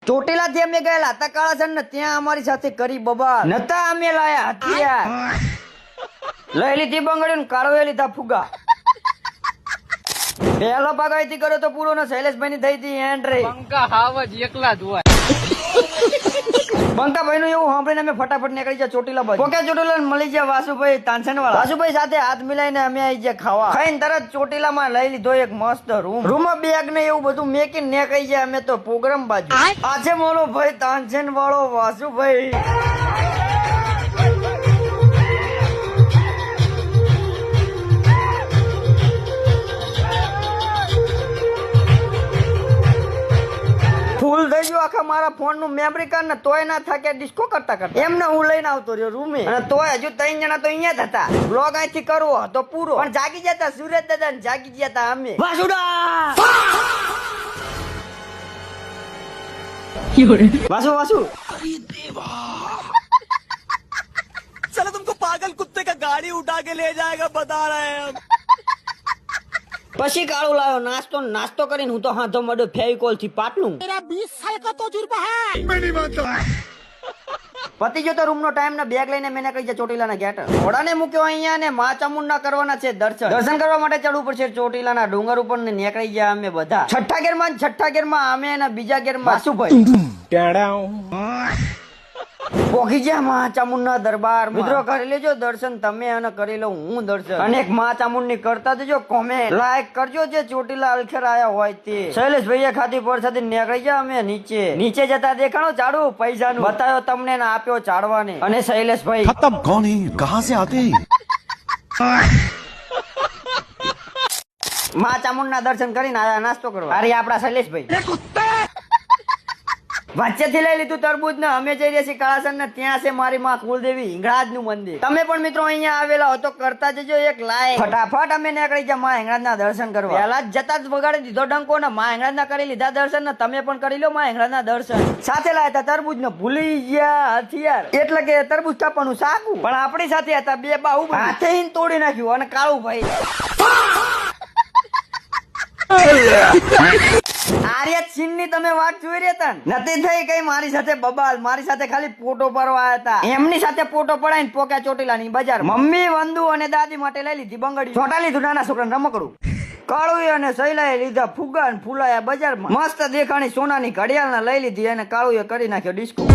ચોટીલા થી અમે ગયેલા હતા કાળાસન ને ત્યાં અમારી સાથે કરી બબાલ નતા અમે લાયા હથિયાર લઈ લીધી બંગડીઓ ને કાળવે લીધા ફુગા પહેલો ભાગ અહીંથી કર્યો તો પૂરો ને શૈલેષભાઈ ની થઈ હતી એન્ટ્રી બંકા હાવ જ એકલા જ હોય બંકાભાઈ નું એવું સાંભળીને અમે ફટાફટ નીકળી ગયા ચોટીલા બાજુ પોકે ચોટીલા મળી ગયા વાસુભાઈ તાનસેન વાળા વાસુભાઈ સાથે હાથ મિલાઈને અમે આવી ગયા ખાવા ખાઈને તરત ચોટીલા માં લઈ લીધો એક મસ્ત રૂમમાં બેગ ને એવું બધું મેકીને નીકળી ગયા અમે તો પ્રોગ્રામ બાજુ આજે મોલો ભાઈ તાનસેન વાળો વાસુભાઈ ફૂલ થઈ ગયો આખા મારા ફોન નું મેમરી કાર્ડ ને તોય ના થાકે ડિસ્કો કરતા કરતા એમને હું લઈને આવતો રહ્યો રૂમે અને તોય હજુ 3 જણા તો અહીંયા જ હતા બ્લોગ અહીંથી કરવો તો પૂરો પણ જાગી જતા સુરેશ દાદા ને જાગી જતા અમે વાસુડા વાસુ વાસુ चलो तुमको पागल कुत्ते का गाड़ी उठा के ले जाएगा बता रहे हैं પછી કાળો લાવ્યો નાસ્તો કરીને હું તો હાથો મળ્યો ફેવિકોલ થી પાટલું मेरा 20 साल का तजुर्बा है मैं नहीं मानता પતિ જો તો રૂમ નો ટાઈમ ને બેગ લઈને મેં નીકળી ગયા ચોટીલા ના ગેટ ઘોડાને મૂક્યો અહીંયા ને મા ચામુંડા કરવાના છે દર્શન કરવા માટે ચડવું પડશે ચોટીલા ના ડુંગર ઉપર ને નીકળી ગયા અમે બધા છઠ્ઠા ગેર માં અમે અને બીજા ગેર માં વાસુભાઈ પોખી ગયા મા ચામુંડા દરબાર મિત્રો કરી લેજો દર્શન તમે અને કરી લો હું દર્શન અને એક મા ચામુંડ કરતા દેજો કોમેન્ટ લાઈક કરજો જે ચોટીલા અલખેર આયા હોય તે શૈલેષભાઈ ખાધી પરસાદી નીકળી ગયા અમે નીચે જતા દેખાણો ચાડુ પૈસાનું બતાવ્યો તમને ને આપ્યો ચાડવાને અને શૈલેષભાઈ खत्म कौन है कहाँ से आते हैं મા ચામુંડના દર્શન કરીને આયા નાસ્તો કરવા અરે આપડા શૈલેષભાઈ વચ્ચેથી લઈ લીધું તરબૂચ ને અમે જઈ રહ્યા છીએ કાળાસન ને ત્યાં છે મારી માં કુલદેવી હિંગળાજ નું મંદિર તમે પણ મિત્રો અહીંયા આવેલા હો તો કરતા જજો એક લાઈક ફટાફટ અમે નીકળી ગયા માં હિંગળાજ ના દર્શન કરવા પહેલા જ જતા જ વગાડી દીધો ડંકો ને માં હિંગળાજ ના કરી લીધા દર્શન ને તમે પણ કરી લો માં હિંગળાજ ના દર્શન સાથે લાયા હતા તરબૂચ ને ભૂલી ગયા હથિયાર એટલે કે તરબૂચ કાપવાનું સાકું પણ આપણી સાથે હતા બે બાહુ હાથે તોડી નાખ્યું અને કાળું ભાઈ આર્ય ચીન ની તમે વાત જોઈ રહ્યા હતા નથી થઈ કઈ મારી સાથે બબાલ મારી સાથે ખાલી ફોટો પડવા હતા એમની સાથે ફોટો પડાઈને પોક્યા ચોટીલા ની બજાર મમ્મી વંદુ અને દાદી માટે લઈ લીધી બંગડી છોટા લીધું નાના છોકરાને રમકડું કાળુએ અને શૈલાએ લીધા ફુગા અને ફૂલાયા બજારમાં મસ્ત દેખાણી સોનાની ઘડિયાળ લઈ લીધી અને કાળુએ કરી નાખ્યો ડિસ્કો